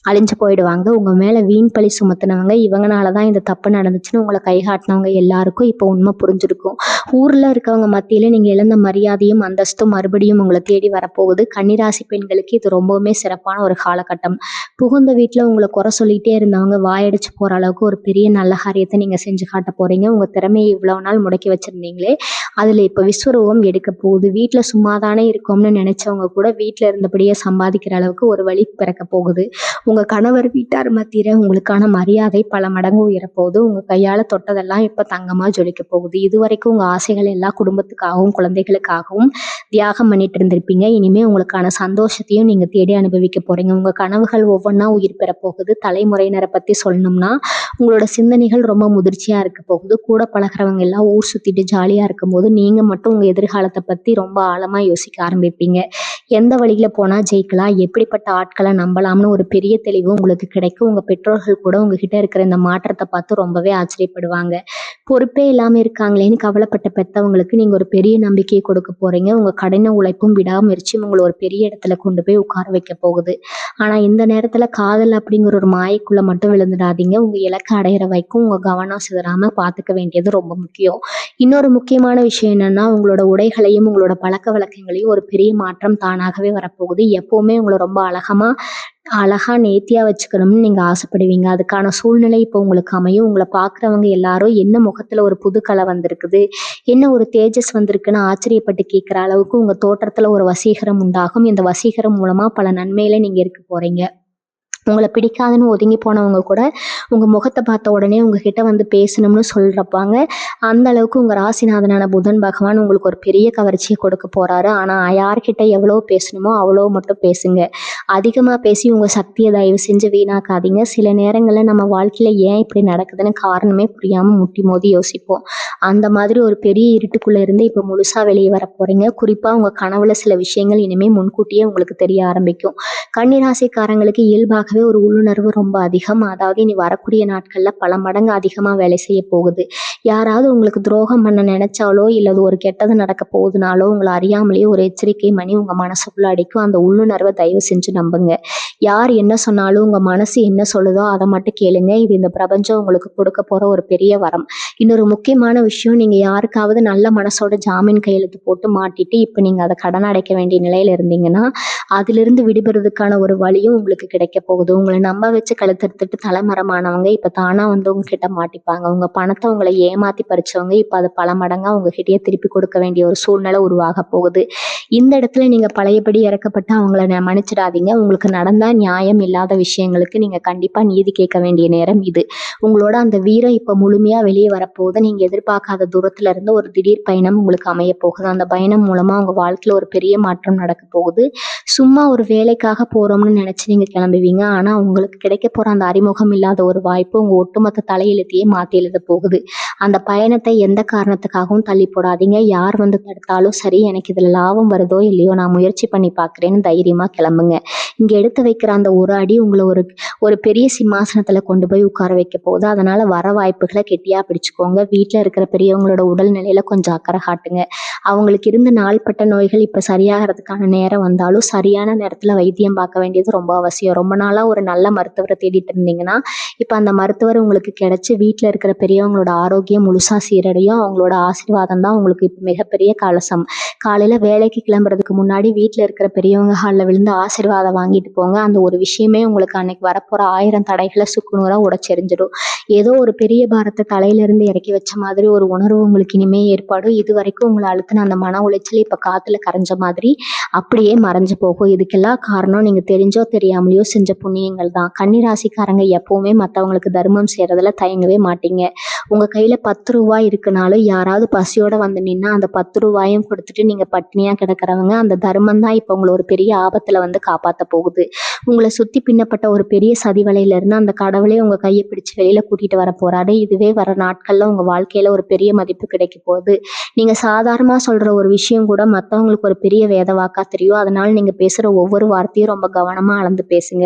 அழிஞ்சு போயிடுவாங்க. உங்க மேல வீண் பழி சுமத்தினவங்க இவங்கனாலதான் இந்த தப்பு நடந்துச்சுன்னு உங்களை கைகாட்டினவங்க எல்லாருக்கும் இப்போ உண்மை புரிஞ்சிருக்கும். ஊர்ல இருக்கவங்க மத்தியில நீங்க இழந்த மரியாதையும் அந்தஸ்தும் மறுபடியும் உங்களை தேடி வரப்போகுது. கன்னிராசி பெண்களுக்கு இது ரொம்பவுமே சிறப்பான ஒரு காலகட்டம். புகுந்த வீட்டுல உங்களை குறை சொல்லிட்டே இருந்தவங்க வாயடிச்சு போற அளவுக்கு ஒரு பெரிய நல்ல காரியத்தை நீங்க செஞ்சு காட்ட போறீங்க. உங்க திறமையை இவ்வளவு நாள் முடக்கி வச்சிருந்தீங்களே அதுல இப்ப விஸ்வரூபம் எடுக்க போகுது. வீட்டுல சும்மாதானே இருக்கோம்னு நினைச்சவங்க கூட வீட்டுல இருந்தபடியே சம்பாதிக்கிற அளவுக்கு ஒரு வழி பிறக்க போகுது. உங்க கணவர் வீட்டார் மத்தியில உங்களுக்கான மரியாதை பல மடங்கு உயரப்போகுது. உங்க கையால தொட்டதெல்லாம் இப்ப தங்கமா ஜொலிக்க போகுது. இதுவரைக்கும் உங்க ஆசைகள் எல்லாம் குடும்பத்துக்காகவும் குழந்தைகளுக்காகவும் தியாகம் பண்ணிட்டு இருந்திருப்பீங்க. இனிமே உங்களுக்கான சந்தோஷத்தையும் நீங்க தேடி அனுபவிக்க போறீங்க. உங்க கனவுகள் ஒவ்வொன்றா உயிர் பெற போகுது. தலைமுறையினரை பத்தி சொல்லணும்னா உங்களோட சிந்தனைகள் ரொம்ப முதிர்ச்சியா இருக்க போகுது. கூட பழகிறவங்க எல்லாம் ஊர் சுத்திட்டு ஜாலியா இருக்கும்போது நீங்க மட்டும் உங்க எதிர்காலத்தை பத்தி ரொம்ப ஆழமா யோசிக்க ஆரம்பிப்பீங்க. எந்த வழியில போனா ஜெயிக்கலாம், எப்படிப்பட்ட ஆட்களை நம்பலாம்னு ஒரு பெரிய தெளிவு உங்களுக்கு கிடைக்கும். உங்க பெற்றோர்கள் கூட உங்ககிட்ட இருக்கிற இந்த மாற்றத்தை பார்த்து ரொம்பவே ஆச்சரியப்படுவாங்க. பொறுப்பே இல்லாம இருக்காங்களேன்னு கவலைப்பட்ட பெத்தவங்களுக்கு நீங்க ஒரு பெரிய நம்பிக்கையை கொடுக்க போறீங்க. உங்க கடின உழைப்பும் விடாமுயற்சியும் உங்களை ஒரு பெரிய இடத்துல கொண்டு போய் உட்கார வைக்க போகுது. ஆனா இந்த நேரத்துல காதல் அப்படிங்கிற ஒரு மாயைக்குள்ள மட்டும் விழுந்துடாதீங்க. உங்க இலக்கை அடையிற வரைக்கும் உங்க கவனம் சிதறாம பாத்துக்க வேண்டியது ரொம்ப முக்கியம். இன்னொரு முக்கியமான விஷயம் என்னன்னா உங்களோட உடைகளையும் உங்களோட பழக்க வழக்கங்களையும் ஒரு பெரிய மாற்றம் தானாகவே வரப்போகுது. எப்பவுமே உங்களை ரொம்ப அழகா நேர்த்தியா வச்சுக்கணும்னு நீங்க ஆசைப்படுவீங்க. அதுக்கான சூழ்நிலை இப்போ உங்களுக்கு அமையும். உங்களை பார்க்குறவங்க எல்லாரும் என்ன முகத்துல ஒரு புது கலை வந்திருக்குது, என்ன ஒரு தேஜஸ் வந்திருக்குன்னு ஆச்சரியப்பட்டு கேட்குற அளவுக்கு உங்க தோற்றத்துல ஒரு வசீகரம் உண்டாகும். இந்த வசீகரம் மூலமா பல நன்மையில நீங்க இருக்க போறீங்க. உங்களை பிடிக்காதுன்னு ஒதுங்கி போனவங்க கூட உங்க முகத்தை பார்த்த உடனே உங்ககிட்ட வந்து பேசணும்னு சொல்றப்பாங்க. அந்த அளவுக்கு உங்க ராசிநாதனான புதன் பகவான் உங்களுக்கு ஒரு பெரிய கவர்ச்சியை கொடுக்க போறாரு. ஆனா யார்கிட்ட எவ்வளவு பேசணுமோ அவ்வளோ மட்டும் பேசுங்க. அதிகமா பேசி உங்க சக்தியை தயவு செஞ்சு வீணாக்காதீங்க. சில நேரங்கள்ல நம்ம வாழ்க்கையில ஏன் இப்படி நடக்குதுன்னு காரணமே புரியாம முட்டி மோதி யோசிப்போம். அந்த மாதிரி ஒரு பெரிய இருட்டுக்குள்ள இருந்து இப்ப முழுசா வெளியே வர போறீங்க. குறிப்பா உங்க கனவுல சில விஷயங்கள் இனிமே முன்கூட்டியே உங்களுக்கு தெரிய ஆரம்பிக்கும். கன்னிராசிக்காரங்களுக்கு இயல்பாகவே ஒரு உள்ளுணர்வு ரொம்ப அதிகம். அதாவது இனி வரக்கூடிய நாட்கள்ல பல மடங்கு அதிகமா வேலை செய்ய போகுது. யாராவது உங்களுக்கு துரோகம் பண்ண நினைச்சாலோ இல்லது ஒரு கெட்டது நடக்க போகுதுனாலோ உங்களை அறியாமலேயே ஒரு எச்சரிக்கை மணி உங்க மனசுக்குள்ள அடிக்கும். அந்த உள்ளுணர்வை தயவு செஞ்சு நம்புங்க. யார் என்ன சொன்னாலும் உங்க மனசு என்ன சொல்லுதோ அதை மட்டும் கேளுங்க. இது இந்த பிரபஞ்சம் உங்களுக்கு கொடுக்க போற ஒரு பெரிய வரம். இன்னொரு முக்கியமான விஷயம், நீங்க யாருக்காவது நல்ல மனசோட ஜாமீன் கையெழுத்து போட்டு மாட்டிட்டு இப்ப நீங்க அதை கடன் அடைக்க வேண்டிய நிலையில இருந்தீங்கன்னா அதிலிருந்து விடுபடுறதுக்கான ஒரு வழியும் உங்களுக்கு கிடைக்க போகுது. உங்களை நம்ப வச்சு கழுத்தெடுத்துட்டு தலைமரமானவங்க இப்ப தானா வந்து உங்ககிட்ட மாட்டிப்பாங்க. உங்க பணத்தை உங்களை ஏமாத்தி பறிச்சவங்க இப்ப அது பல மடங்கா உங்ககிட்டயே திருப்பி கொடுக்க வேண்டிய ஒரு சூழ்நிலை உருவாக போகுது. இந்த இடத்துல நீங்க பழையபடி இறக்கப்பட்டு அவங்கள மன்னிச்சிடாதீங்க. உங்களுக்கு நடந்தா நியாயம் இல்லாத விஷயங்களுக்கு நீங்க கண்டிப்பா நீதி கேட்க வேண்டிய நேரம் இது. உங்களோட அந்த வீரம் இப்ப முழுமையா வெளியே வரப்போகுது. நீங்க எதிர்பார்க்காத தூரத்துல இருந்து ஒரு திடீர் பயணம் உங்களுக்கு அமைய போகுது. அந்த பயணம் மூலமா உங்க வாழ்க்கையில ஒரு பெரிய மாற்றம் நடக்க போகுது. சும்மா ஒரு வேலைக்காக போறோம்னு நினைச்சு நீங்க கிளம்புவீங்க. ஆனா உங்களுக்கு கிடைக்க போற அந்த அறிமுகம் இல்லாத ஒரு வாய்ப்பு உங்க ஒட்டுமொத்த தலையெழுத்தையே மாத்தி எழுத போகுது. அந்த பயணத்தை எந்த காரணத்துக்காகவும் தள்ளி போடாதீங்க. யார் வந்து தடுத்தாலும் சரி, எனக்கு இதுல லாபம் வருதோ இல்லையோ நான் முயற்சி பண்ணி பாக்குறேன்னு தைரியமா கிளம்புங்க. இங்க எடுத்து வைக்கிற அந்த ஒரு அடி உங்களை ஒரு பெரிய சிம்மாசனத்துல கொண்டு போய் உட்கார வைக்க போகுது. அதனால வர வாய்ப்புகளை கெட்டியா பிடிச்சுக்கோங்க. வீட்டுல இருக்கிற பெரியவங்களோட உடல்நிலையில கொஞ்சம் அக்கறை காட்டுங்க. அவங்களுக்கு இருந்த நாள்பட்ட நோய்கள் இப்ப சரியாகிறதுக்கான நேரம் வந்தாலும் சரியான நேரத்துல வைத்தியம் பார்க்க வேண்டியது ரொம்ப அவசியம். ரொம்ப நாளா ஒரு நல்ல மருத்துவரை தேடிட்டு இருந்தீங்கன்னா இப்ப அந்த மருத்துவர் உங்களுக்கு கிடைச்சு வீட்டுல இருக்கிற பெரியவங்களோட ஆரோக்கியம் முழுசா சீரடையும். அவங்களோட ஆசீர்வாதம் தான் உங்களுக்கு இப்ப மிகப்பெரிய கலசம். காலையில வேலைக்கு கிளம்புறதுக்கு முன்னாடி வீட்டுல இருக்கிற பெரியவங்க ஹாலில் விழுந்து ஆசீர்வாதம் வாங்கிட்டு போங்க. அந்த ஒரு விஷயமே உங்களுக்கு அன்னைக்கு வரப்போற 1000 தடைகளை சுக்குநூறா உடைச்செறிஞ்சிடும். ஏதோ ஒரு பெரிய பாரத்தை தலையில இருந்து இறக்கி வச்ச மாதிரி ஒரு உணர்வு உங்களுக்கு இனிமே ஏற்படும். இது வரைக்கும் உங்களை அழுத்தின அந்த மன உளைச்சல் இப்ப காத்துல கரைஞ்ச மாதிரி அப்படியே மறைஞ்சு போகும். இதுக்கெல்லாம் காரணம் நீங்க தெரிஞ்சோ தெரியாமலையோ செஞ்ச புண்ணிய புண்ணியங்கள் தான். கன்னிராசிக்காரங்க எப்பவுமே மற்றவங்களுக்கு தர்மம் செய்யறதுல தயங்கவே மாட்டீங்க. உங்க கையில 10 ரூபாய் இருக்குனாலும் யாராவது பசியோட வந்து நின்னா அந்த 10 ரூபாயும் கொடுத்துட்டு நீங்க பட்டினியா கிடக்கிறவங்க, அந்த தர்மம் தான் இப்போ உங்களை ஒரு பெரிய ஆபத்துல வந்து காப்பாத்த போகுது. உங்களை சுத்தி பின்னப்பட்ட ஒரு பெரிய சதி வலையில இருந்து அந்த கடவுளே உங்க கையை பிடிச்சு வெளியில கூட்டிட்டு வர போறாரு. இதுவே வர நாட்கள்ல உங்க வாழ்க்கையில ஒரு பெரிய மதிப்பு கிடைக்க போகுது. நீங்க சாதாரணமா சொல்ற ஒரு விஷயம் கூட மத்தவங்களுக்கு ஒரு பெரிய வேத வாக்கா தெரியும். அதனால நீங்க பேசுற ஒவ்வொரு வார்த்தையும் ரொம்ப கவனமா அளந்து பேசுங்க.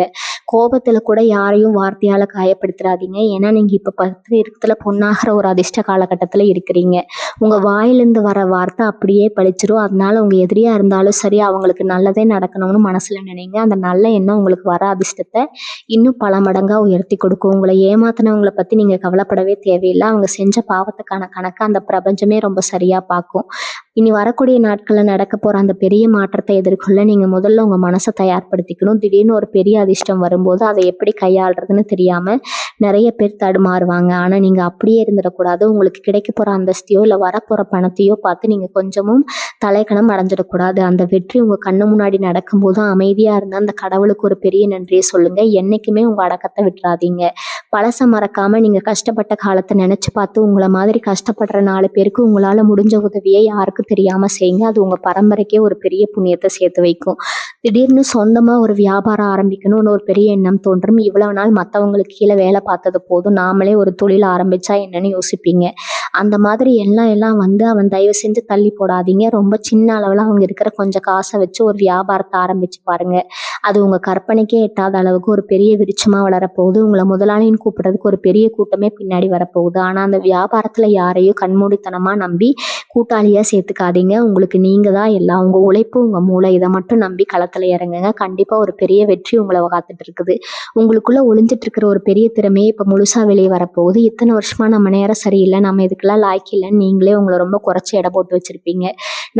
கோபத்துல கூட யாரையும் வார்த்தையால காயப்படுத்திடாதீங்க. ஏன்னா நீங்க இப்ப 10 இடத்துல பொண்ணாகிற ஒரு அதிர்ஷ்ட காலகட்டத்துல இருக்கிறீங்க. உங்க வாயிலிருந்து வர வார்த்தை அப்படியே பழிச்சிரும். அதனால உங்க எதிரியா இருந்தாலும் சரி, அவங்களுக்கு நல்லதே நடக்கணும்னு மனசுல நினைங்க. அந்த நல்ல எண்ணம் உங்களுக்கு வர அதிர்ஷ்டத்தை இன்னும் பல மடங்கா உயர்த்தி கொடுக்கும். உங்களை ஏமாத்தினவங்களை பத்தி நீங்க கவலைப்படவே தேவையில்லை. அவங்க செஞ்ச பாவத்துக்கான கணக்கு அந்த பிரபஞ்சமே ரொம்ப சரியா பார்க்கும். இனி வரக்கூடிய நாட்கள்ல நடக்க போற அந்த பெரிய மாற்றத்தை எதிர்கொள்ள நீங்க முதல்ல உங்க மனசை தயார்படுத்திக்கணும். திடீர்னு ஒரு பெரிய அதிர்ஷ்டம் வரும்போது அதை எப்படி கையாளுறதுன்னு தெரியாம நிறைய பேர் தடுமாறுவாங்க. ஆனா நீங்க அப்படியே இருந்துடக்கூடாது. உங்களுக்கு கிடைக்க போற அந்தஸ்தையோ இல்ல வரப்போற பணத்தையோ பார்த்து நீங்க கொஞ்சமும் தலைக்கணம் அடைஞ்சிடக்கூடாது. அந்த வெற்றி உங்க கண்ணு முன்னாடி நடக்கும்போது அமைதியா இருந்த அந்த கடவுளுக்கு ஒரு பெரிய நன்றியை சொல்லுங்க. என்னைக்குமே உங்க அடக்கத்தை விட்டுறாதீங்க. பழச மறக்காம நீங்க கஷ்டப்பட்ட காலத்தை நினைச்சு பார்த்து உங்களை மாதிரி கஷ்டப்படுற 4 பேருக்கு உங்களால முடிஞ்ச உதவியை யாருக்கும் தெரியாம செய்யுங்க. அது உங்க பரம்பரைக்கே ஒரு பெரிய புண்ணியத்தை சேர்த்து வைக்கும். திடீர்னு சொந்தமா ஒரு வியாபாரம் ஆரம்பிக்கணும்னு ஒரு பெரிய எண்ணம் தோன்றும். இவ்வளவு நாள் மற்றவங்களுக்கு கீழே வேலை பார்த்தது போதும், நாமளே ஒரு தொழில் ஆரம்பிச்சா என்னன்னு யோசிப்பீங்க. அந்த மாதிரி எல்லாம் வந்து அவன் தயவு செஞ்சு தள்ளி போடாதீங்க. ரொம்ப சின்ன அளவுல அவங்க இருக்கிற கொஞ்சம் காசை வச்சு ஒரு வியாபாரத்தை ஆரம்பிச்சு பாருங்க. அது உங்க கற்பனைக்கே எட்டாத அளவுக்கு ஒரு பெரிய விருட்சமா வளரப்போகுது. உங்களை முதலாளின்னு கூப்பிடுறதுக்கு ஒரு பெரிய கூட்டமே பின்னாடி வரப்போகுது. ஆனா அந்த வியாபாரத்துல யாரையும் கண்மூடித்தனமா நம்பி கூட்டாளியா சேர்த்துக்காதீங்க. உங்களுக்கு நீங்க தான் எல்லாம். உங்க உழைப்பு, உங்க மூளை, இதை மட்டும் நம்பி களத்துல இறங்குங்க. கண்டிப்பா ஒரு பெரிய வெற்றி உங்களை காத்துட்டு இருக்குது. உங்களுக்குள்ள ஒளிஞ்சிட்டு இருக்கிற ஒரு பெரிய திறமையே இப்ப முழுசா வெளியே வரப்போகுது. இத்தனை வருஷமா நம்ம நேரம் சரியில்லை, நம்ம இதுக்கெல்லாம் லாய்க்கு இல்லைன்னு நீங்களே உங்களை ரொம்ப குறைச்சி எடை போட்டு வச்சிருப்பீங்க.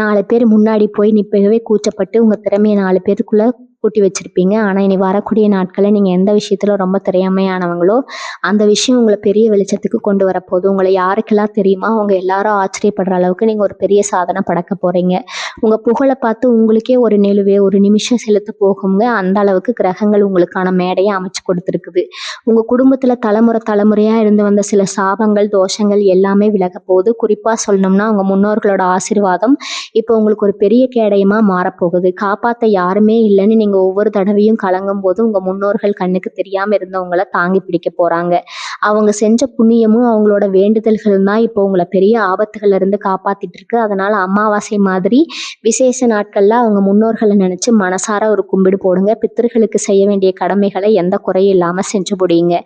4 பேர் முன்னாடி போய் நிப்பவே கூச்சப்பட்டு உங்க திறமையை 4 பேருக்குள்ள கூட்டி வச்சிருப்பீங்க. ஆனா இனி வரக்கூடிய நாட்களில் நீங்க எந்த விஷயத்துல ரொம்ப திறமையானவங்களோ அந்த விஷயம் உங்களை பெரிய வெளிச்சத்துக்கு கொண்டு வரப்போகுது. உங்களை யாருக்கெல்லாம் தெரியுமா அவங்க எல்லாரும் ஆச்சரியப்படுற அளவுக்கு நீங்க ஒரு பெரிய சாதனை படைக்க போறீங்க. உங்க புகழை பார்த்து உங்களுக்கே ஒரு நிலுவே ஒரு நிமிஷம் செலுத்த போகுங்க. அந்த அளவுக்கு கிரகங்கள் உங்களுக்கான மேடையை அமைச்சு கொடுத்துருக்குது. உங்க குடும்பத்துல தலைமுறையா இருந்து வந்த சில சாபங்கள், தோஷங்கள் எல்லாமே விலக போகுது. குறிப்பா சொல்லணும்னா உங்க முன்னோர்களோட ஆசீர்வாதம் இப்போ உங்களுக்கு ஒரு பெரிய கேடயமா மாறப்போகுது. காப்பாத்த யாருமே இல்லைன்னு நீங்க ஒவ்வொரு தடவையும் கலங்கும் போது உங்க முன்னோர்கள் கண்ணுக்கு தெரியாம இருந்தவங்கள தாங்கி பிடிக்க போறாங்க. அவங்க செஞ்ச புண்ணியமும் அவங்களோட வேண்டுதல்கள் தான் இப்போ உங்களை பெரிய ஆபத்துகள்ல இருந்து காப்பாத்திட்டு இருக்கு. அதனால அமாவாசை மாதிரி விசேஷ நாட்கள்ல அவங்க முன்னோர்களை நினைச்சு மனசார ஒரு கும்பிடு போடுங்க. பித்தர்களுக்கு செய்ய வேண்டிய கடமைகளை எந்த குறையும் இல்லாம செஞ்சு முடியுங்க.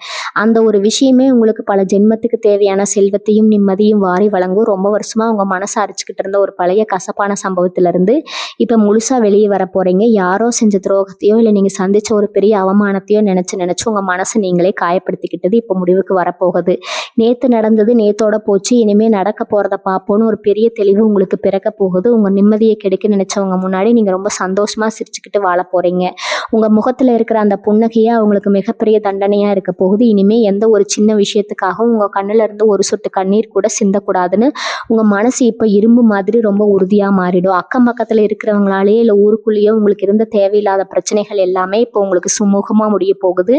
அந்த ஒரு விஷயமே உங்களுக்கு பல ஜென்மத்துக்கு தேவையான செல்வத்தையும் நிம்மதியும் வாரி வழங்கும். ரொம்ப வருஷமா உங்க மனசை அரிச்சுக்கிட்டு இருந்த ஒரு பழைய கசப்பான சம்பவத்துல இருந்து இப்ப முழுசா வெளியே வர போறீங்க. யாரோ செஞ்ச துரோகத்தையோ இல்லை நீங்க சந்திச்ச ஒரு பெரிய அவமானத்தையோ நினைச்சு உங்க மனசை நீங்களே காயப்படுத்திக்கிட்டது இப்போ முடிவுக்கு வரப்போகுது. நேத்து நடந்தது நேத்தோட போச்சு, இனிமே நடக்க போறத பார்ப்போன்னு ஒரு பெரிய தெளிவு உங்களுக்கு பிறக்க போகுது. உங்க நிம்மதியை கெடுக்க நினைச்சவங்க முன்னாடி நீங்க ரொம்ப சந்தோஷமா சிரிச்சுக்கிட்டு வாழ போறீங்க. உங்க முகத்துல இருக்கிற அந்த புன்னகையா அவங்களுக்கு மிகப்பெரிய தண்டனையா இருக்க போகுது. இனிமே எந்த ஒரு சின்ன விஷயத்துக்காகவும் உங்க கண்ணுல இருந்து ஒரு சொட்டு கண்ணீர் கூட சிந்தக்கூடாதுன்னு உங்க மனசு இப்ப இரும்பு மாதிரி ரொம்ப உறுதியா மாறிடும். அக்கம் பக்கத்துல இருக்கிறவங்களாலேயே இல்ல ஊருக்குள்ளேயோ உங்களுக்கு இருந்த தேவையில்லாத பிரச்சனைகள் எல்லாமே இப்போ உங்களுக்கு சுமூகமா முடிய போகுது.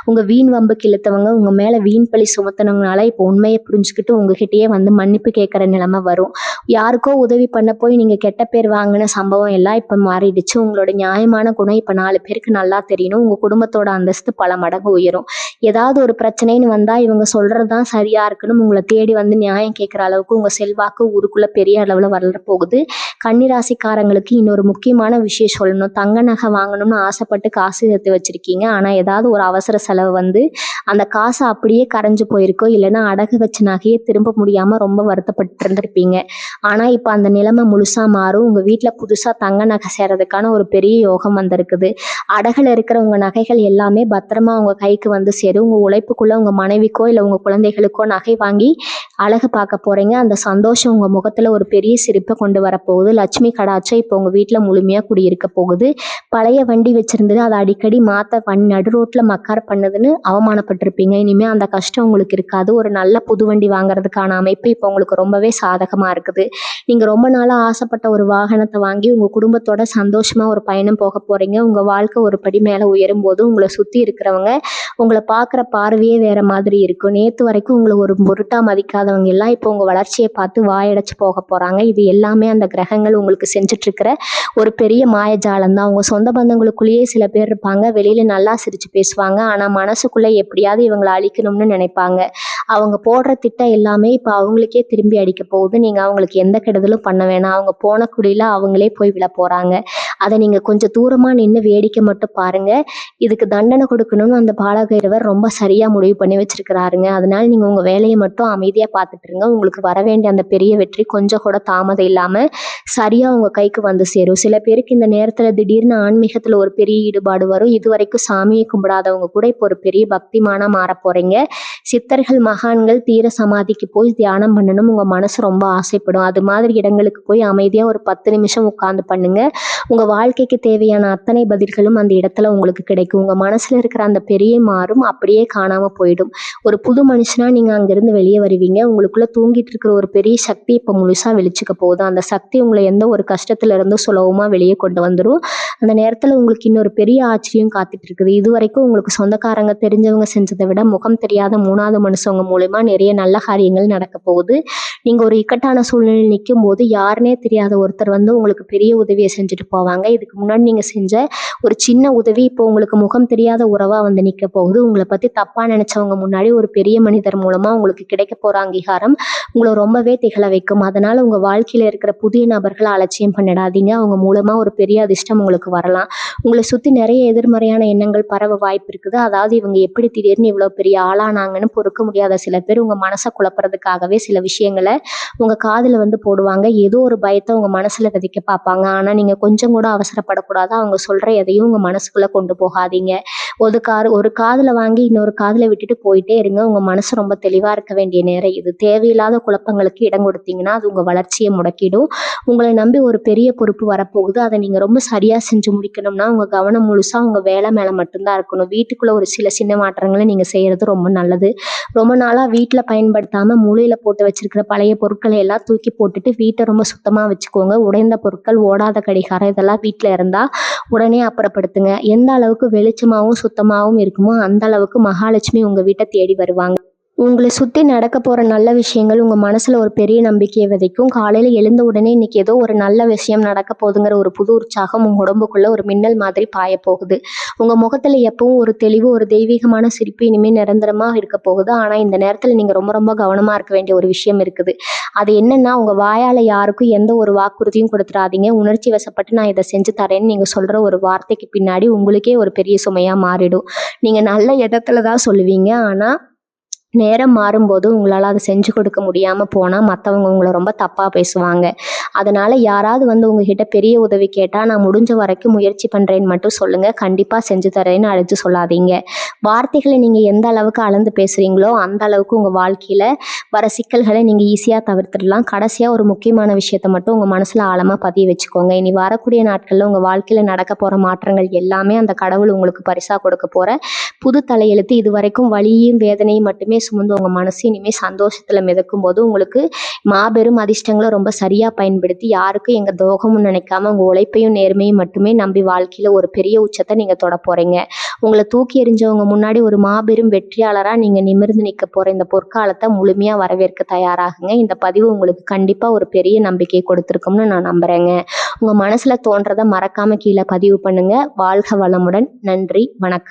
உங்க வீண் வம்புக்கு இழுத்தவங்க உங்க மேல வீண் பழி சுமத்தினவங்களால இப்போ உண்மையை புரிஞ்சுக்கிட்டு உங்ககிட்டயே வந்து மன்னிப்பு கேட்கிற நிலைமை வரும். யாருக்கோ உதவி பண்ண போய் நீங்க கெட்ட பேர் வாங்கின சம்பவம் எல்லாம் இப்ப மாறிடுச்சு. உங்களோட நியாயமான குணம் இப்ப 4 பேருக்கு நல்லா தெரியணும். உங்க குடும்பத்தோட அந்தஸ்து பல மடங்கு உயரும். ஏதாவது ஒரு பிரச்சனைன்னு வந்தா இவங்க சொல்றதுதான் சரியா இருக்குன்னு உங்களை தேடி வந்து நியாயம் கேட்கிற அளவுக்கு உங்க செல்வாக்கு ஊருக்குள்ள பெரிய அளவுல வளர போகுது. கன்னிராசிக்காரங்களுக்கு இன்னொரு முக்கியமான விஷயம் சொல்லணும். தங்க நகை வாங்கணும்னு ஆசைப்பட்டு காசு சேர்த்து வச்சிருக்கீங்க. ஆனா ஏதாவது ஒரு அவசர செலவு வந்து அந்த காசை அப்படியே கரைஞ்சு போயிருக்கோ, இல்லைன்னா அடகு வச்ச நகையை திரும்ப முடியாம ரொம்ப வருத்தப்பட்டு இருந்திருப்பீங்க. ஆனா இப்ப அந்த நிலைமை முழுசா மாறும். உங்க வீட்டுல புதுசா தங்க நகை சேர்றதுக்கான ஒரு பெரிய யோகம் வந்திருக்குது. அடகுல இருக்கிற உங்க நகைகள் எல்லாமே பத்திரமா உங்க கைக்கு வந்து சேரும். உங்கள் உழைப்புக்குள்ளே உங்கள் மனைவிக்கோ இல்லை உங்கள் குழந்தைகளுக்கோ நகை வாங்கி அழகு பார்க்க போகிறீங்க. அந்த சந்தோஷம் உங்கள் முகத்தில் ஒரு பெரிய சிரிப்பை கொண்டு வரப்போகுது. லட்சுமி கடாட்சம் இப்போ உங்கள் வீட்டில் முழுமையாக குடியிருக்க போகுது. பழைய வண்டி வச்சுருந்தது, அதை அடிக்கடி மாற்ற நடு ரோட்டில் மக்கார் பண்ணுதுன்னு அவமானப்பட்டிருப்பீங்க. இனிமேல் அந்த கஷ்டம் உங்களுக்கு இருக்காது. ஒரு நல்ல புது வண்டி வாங்குறதுக்கான அமைப்பு இப்போ உங்களுக்கு ரொம்பவே சாதகமாக இருக்குது. நீங்கள் ரொம்ப நாளாக ஆசைப்பட்ட ஒரு வாகனத்தை வாங்கி உங்கள் குடும்பத்தோட சந்தோஷமாக ஒரு பயணம் போக போகிறீங்க. உங்கள் வாழ்க்கை ஒரு படி மேலே உயரும் போது உங்களை சுற்றி இருக்கிறவங்க உங்களை பார்க்குற பார்வையே வேறு மாதிரி இருக்கும். நேற்று வரைக்கும் உங்களை ஒரு பொருட்டாக மதிக்காதவங்க எல்லாம் இப்போ உங்கள் வளர்ச்சியை பார்த்து வாயடைச்சு போக போகிறாங்க. இது எல்லாமே அந்த கிரகங்கள் உங்களுக்கு செஞ்சிட்ருக்கிற ஒரு பெரிய மாயஜாலம் தான். உங்கள் சொந்த பந்தங்களுக்குள்ளேயே சில பேர் இருப்பாங்க. வெளியில் நல்லா சிரித்து பேசுவாங்க, ஆனால் மனசுக்குள்ளே எப்படியாவது இவங்களை அழிக்கணும்னு நினைப்பாங்க. அவங்க போடுற திட்டம் எல்லாமே இப்போ அவங்களுக்கே திரும்பி அடிக்க போகுது. நீங்கள் அவங்களுக்கு எந்த கெடுதலும் பண்ண வேணாம். அவங்க போன குடியில் அவங்களே போய் விழ போகிறாங்க. அதை நீங்கள் கொஞ்சம் தூரமாக நின்று வேடிக்கை மட்டும் பாருங்கள். இதுக்கு தண்டனை கொடுக்கணும்னு அந்த பாலகைரவர் ரொம்ப சரியாக முடிவு பண்ணி வச்சிருக்கிறாருங்க. அதனால் நீங்கள் உங்கள் வேலையை மட்டும் அமைதியாக பார்த்துட்டுருங்க. உங்களுக்கு வர வேண்டிய அந்த பெரிய வெற்றி கொஞ்சம் கூட தாமதம் இல்லாமல் சரியாக உங்கள் கைக்கு வந்து சேரும். சில பேருக்கு இந்த நேரத்தில் திடீர்னு ஆன்மீகத்தில் ஒரு பெரிய ஈடுபாடு வரும். இது வரைக்கும் சாமியை கும்பிடாதவங்க கூட இப்போ ஒரு பெரிய பக்திமானாக மாற போகிறீங்க. சித்தர்கள் மகான்கள் தீர சமாதிக்கு போய் தியானம் பண்ணணும் உங்கள் மனசு ரொம்ப ஆசைப்படும். அது மாதிரி இடங்களுக்கு போய் அமைதியாக ஒரு 10 நிமிஷம் உட்காந்து பண்ணுங்க. உங்கள் வாழ்க்கைக்கு தேவையான அத்தனை பதில்களும் அந்த இடத்துல உங்களுக்கு கிடைக்கும். உங்கள் மனசில் இருக்கிற அந்த பெரிய மாறும் அப்படியே காணாமல் போயிடும். ஒரு புது மனுஷனாக நீங்கள் அங்கேருந்து வெளியே வருவீங்க. உங்களுக்குள்ளே தூங்கிட்டு இருக்கிற ஒரு பெரிய சக்தி இப்போ முழுசாக வெளிச்சிக்க போகுது. அந்த சக்தி உங்களை எந்த ஒரு கஷ்டத்துல இருந்தும் சுலபமாக வெளியே கொண்டு வந்துடும். அந்த நேரத்தில் உங்களுக்கு இன்னொரு பெரிய ஆச்சரியம் காத்துட்டு இருக்குது. இது வரைக்கும் உங்களுக்கு சொந்தக்காரங்க தெரிஞ்சவங்க செஞ்சதை விட முகம் தெரியாத 3வது மனுஷங்க மூலமா நிறைய நல்ல காரியங்கள் நடக்க போகுது. நீங்கள் ஒரு இக்கட்டான சூழ்நிலையில் நிற்கும் போது யாருனே தெரியாத ஒருத்தர் வந்து உங்களுக்கு பெரிய உதவியை செஞ்சுட்டு போவாங்க. இதுக்கு முன்னாடி நீங்கள் செஞ்ச ஒரு சின்ன உதவி இப்போ உங்களுக்கு முகம் தெரியாத உறவாக வந்து நிற்க போகுது. உங்களை பற்றி தப்பாக நினச்சவங்க முன்னாடி ஒரு பெரிய மனிதர் மூலமாக உங்களுக்கு கிடைக்க போகிற அங்கீகாரம் உங்களை ரொம்பவே திகழ வைக்கும். அதனால் உங்கள் வாழ்க்கையில் இருக்கிற புதிய நபர்களை அலட்சியம் பண்ணிடாதீங்க. அவங்க மூலமாக ஒரு பெரிய அதிர்ஷ்டம் உங்களுக்கு வரலாம். உங்களை சுற்றி நிறைய எதிர்மறையான எண்ணங்கள் பரவ வாய்ப்பு இருக்குது. அதாவது இவங்க எப்படி திடீர்னு இவ்வளோ பெரிய ஆளானாங்கன்னு பொறுக்க முடியாத சில பேர் உங்கள் மனசை குழப்பறதுக்காகவே சில விஷயங்களை உங்கள் காதில் வந்து போடுவாங்க. ஏதோ ஒரு பயத்தை உங்கள் மனசில் விதைக்க பார்ப்பாங்க. ஆனால் நீங்கள் கொஞ்சம் கூட அவசரப்படக்கூடாது. அவங்க சொல்கிற எதையும் உங்கள் மனசுக்குள்ளே கொண்டு போகாதீங்க. ஒரு காதில் வாங்கி இன்னொரு காதில் விட்டுட்டு போயிட்டே இருங்க. உங்கள் மனசு ரொம்ப தெளிவாக இருக்க வேண்டிய நேரம் இது. தேவையில்லாத குழப்பங்களுக்கு இடம் கொடுத்தீங்கன்னா அது உங்கள் வளர்ச்சியை முடக்கிடும். உங்களை நம்பி ஒரு பெரிய பொறுப்பு வரப்போகுது. அதை நீங்கள் ரொம்ப சரியாக செஞ்சு முடிக்கணும்னா உங்கள் கவனம் முழுசாக உங்கள் வேலை மேலே மட்டும்தான் இருக்கணும். வீட்டுக்குள்ளே ஒரு சின்ன மாற்றங்களை நீங்கள் செய்கிறது ரொம்ப நல்லது. ரொம்ப நாளாக வீட்டில் பயன்படுத்தாமல் மூலையில் போட்டு வச்சிருக்கிற பழைய பொருட்களை எல்லாம் தூக்கி போட்டுட்டு வீட்டை ரொம்ப சுத்தமாக வச்சுக்கோங்க. உடைந்த பொருட்கள், ஓடாத கடிகாரம் இதெல்லாம் வீட்டில் இருந்தால் உடனே அப்புறப்படுத்துங்க. எந்த அளவுக்கு வெளிச்சமாகவும் சுத்தமாகவும் இருக்குமோ அந்த அளவுக்கு மகாலட்சுமி உங்கள் வீட்டை தேடி வருவாங்க. உங்களை சுற்றி நடக்க போகிற நல்ல விஷயங்கள் உங்கள் மனசில் ஒரு பெரிய நம்பிக்கையை விதைக்கும். காலையில் எழுந்த உடனே இன்றைக்கி ஏதோ ஒரு நல்ல விஷயம் நடக்க போகுதுங்கிற ஒரு புது உற்சாகம் உங்கள் உடம்புக்குள்ளே ஒரு மின்னல் மாதிரி பாய போகுது. உங்கள் முகத்தில் எப்பவும் ஒரு தெளிவு, ஒரு தெய்வீகமான சிரிப்பு இனிமேல் நிரந்தரமாக இருக்க போகுது. ஆனால் இந்த நேரத்தில் நீங்கள் ரொம்ப ரொம்ப கவனமாக இருக்க வேண்டிய ஒரு விஷயம் இருக்குது. அது என்னென்னா, உங்கள் வாயால் யாருக்கும் எந்த ஒரு வாக்குறுதியும் கொடுத்துடாதீங்க. உணர்ச்சி வசப்பட்டு நான் இதை செஞ்சு தரேன்னு நீங்கள் சொல்கிற ஒரு வார்த்தைக்கு பின்னாடி உங்களுக்கே ஒரு பெரிய சுமையாக மாறிடும். நீங்கள் நல்ல இடத்துல தான் சொல்லுவீங்க, ஆனால் நேரம் மாறும்போது உங்களால் அதை செஞ்சு கொடுக்க முடியாமல் போனால் மற்றவங்க உங்களை ரொம்ப தப்பாக பேசுவாங்க. அதனால் யாராவது வந்து உங்ககிட்ட பெரிய உதவி கேட்டால் நான் முடிஞ்ச வரைக்கும் முயற்சி பண்ணுறேன்னு மட்டும் சொல்லுங்கள். கண்டிப்பாக செஞ்சு தரேன்னு அழைச்சி சொல்லாதீங்க. வார்த்தைகளை நீங்கள் எந்த அளவுக்கு அளந்து பேசுகிறீங்களோ அந்த அளவுக்கு உங்கள் வாழ்க்கையில் வர சிக்கல்களை நீங்கள் ஈஸியாக தவிர்த்துடலாம். கடைசியாக ஒரு முக்கியமான விஷயத்தை மட்டும் உங்கள் மனசில் ஆழமாக பதிய வச்சுக்கோங்க. இனி வரக்கூடிய நாட்களில் உங்கள் வாழ்க்கையில் நடக்க போகிற மாற்றங்கள் எல்லாமே அந்த கடவுள் உங்களுக்கு பரிசாக கொடுக்க போகிற புது தலையெழுத்து. இது வரைக்கும் வலியும் வேதனையும் மட்டுமே சுமந்து உங்கள் மனசு இனிமேல் சந்தோஷத்தில் மிதக்கும் போது உங்களுக்கு மாபெரும் அதிர்ஷ்டங்களை ரொம்ப சரியாக பயன்படுத்தி யாருக்கும் எங்கள் துரோகமும் நினைக்காம உங்கள் உழைப்பையும் நேர்மையும் மட்டுமே நம்பி வாழ்க்கையில் ஒரு பெரிய உச்சத்தை நீங்கள் தொட போகிறீங்க. உங்களை தூக்கி எறிஞ்சவங்க முன்னாடி ஒரு மாபெரும் வெற்றியாளராக நீங்கள் நிமிர்ந்து நிற்க போகிற இந்த பொற்காலத்தை முழுமையாக வரவேற்க தயாராகுங்க. இந்த பதிவு உங்களுக்கு கண்டிப்பாக ஒரு பெரிய நம்பிக்கை கொடுத்துருக்கும்னு நான் நம்புகிறேங்க. உங்கள் மனசில் தோன்றதை மறக்காமல் கீழே பதிவு பண்ணுங்கள். வாழ்க வளமுடன். நன்றி, வணக்கம்.